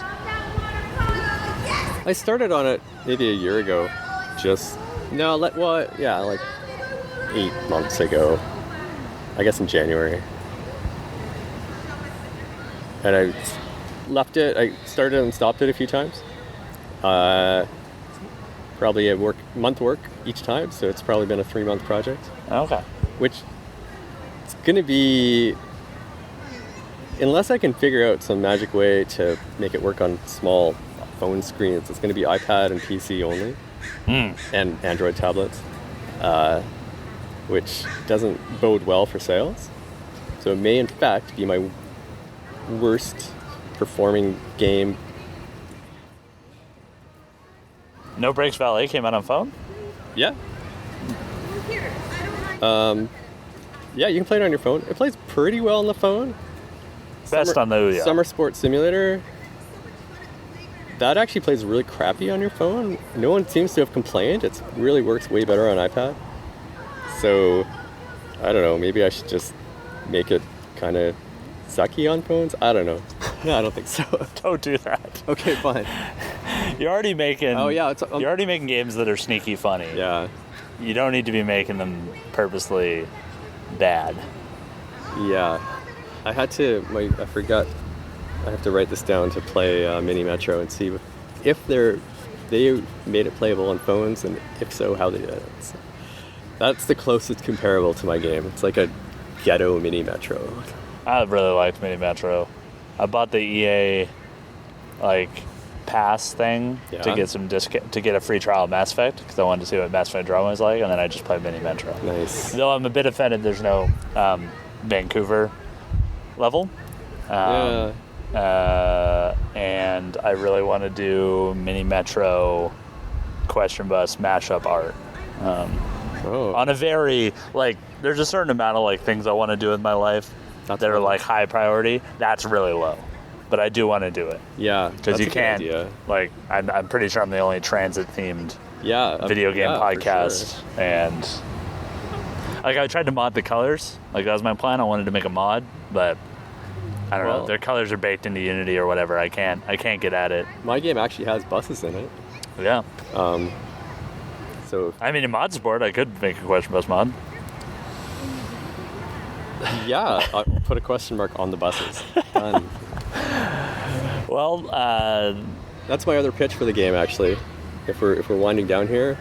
S1: I started on it maybe a year ago. Like 8 months ago. I guess in January. And I left it. I started and stopped it a few times. Probably a month work each time, so it's probably been a 3-month project.
S2: Okay.
S1: Which it's going to be, unless I can figure out some magic way to make it work on small phone screens, it's going to be iPad and PC only, and Android tablets, which doesn't bode well for sales. So it may in fact be my worst performing game.
S2: No Breaks Valet came out on phone?
S1: Yeah. Yeah, you can play it on your phone. It plays pretty well on the phone.
S2: Best on the Ouya.
S1: Summer Sports Simulator. That actually plays really crappy on your phone. No one seems to have complained. It really works way better on iPad. So, I don't know. Maybe I should just make it kind of sucky on phones. I don't know. No, I don't think so.
S2: Don't do that.
S1: Okay, fine.
S2: You're already making.
S1: Oh yeah,
S2: you're already making games that are sneaky funny.
S1: Yeah.
S2: You don't need to be making them purposely bad.
S1: Yeah. I forgot. I have to write this down to play Mini Metro and see if they made it playable on phones, and if so, how they did it. So that's the closest comparable to my game. It's like a ghetto Mini Metro.
S2: I really liked Mini Metro. I bought the EA pass thing to get to get a free trial of Mass Effect because I wanted to see what Mass Effect Drama was like, and then I just played Mini Metro.
S1: Nice.
S2: Though I'm a bit offended there's no Vancouver level. And I really want to do Mini Metro Question Bus mashup art. On a very, there's a certain amount of things I want to do in my life that are high priority. That's really low. But I do want to do it.
S1: Yeah.
S2: Because you can't, I'm pretty sure I'm the only transit-themed video game podcast. Sure. And, I tried to mod the colors. That was my plan. I wanted to make a mod, but I don't know. Their colors are baked into Unity or whatever. I can't get at it.
S1: My game actually has buses in it.
S2: Yeah.
S1: So
S2: in mod support, I could make a question bus mod.
S1: Yeah, I'll put a question mark on the buses. Done.
S2: Well,
S1: that's my other pitch for the game. Actually, if we're winding down here,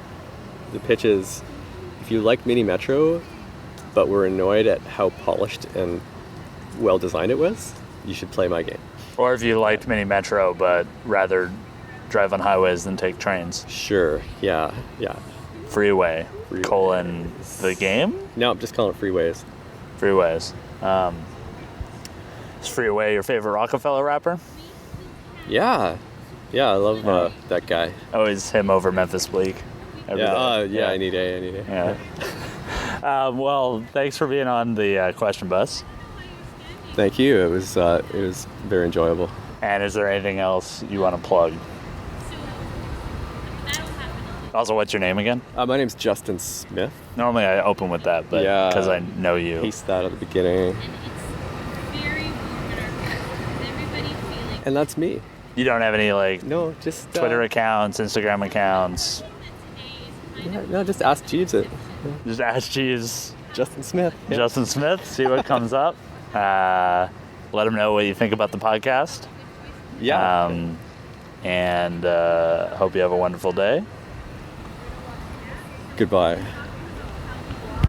S1: the pitch is: if you like Mini Metro, but were annoyed at how polished and well designed it was, you should play my game.
S2: Or if you liked Mini Metro but rather drive on highways than take trains.
S1: Sure. Yeah.
S2: Freeway. Colon the game?
S1: No, I'm just calling it Freeways.
S2: Freeways. Is Freeway your favorite Rockefeller rapper?
S1: Yeah, I love that guy.
S2: Always him over Memphis Bleak.
S1: I need A.
S2: Yeah. Well, thanks for being on the Question Bus.
S1: Thank you. It was very enjoyable.
S2: And is there anything else you want to plug? Also, what's your name again?
S1: My name's Justin Smith.
S2: Normally I open with that, but because I know you.
S1: Paste that at the beginning. And that's me.
S2: You don't have any
S1: no, just
S2: Twitter accounts, Instagram accounts.
S1: Yeah, no, just ask Jeeves it.
S2: Just ask Jeeves.
S1: Justin Smith. Yeah.
S2: Justin Smith. See what comes up. Let him know what you think about the podcast.
S1: Yeah.
S2: And hope you have a wonderful day.
S1: Goodbye.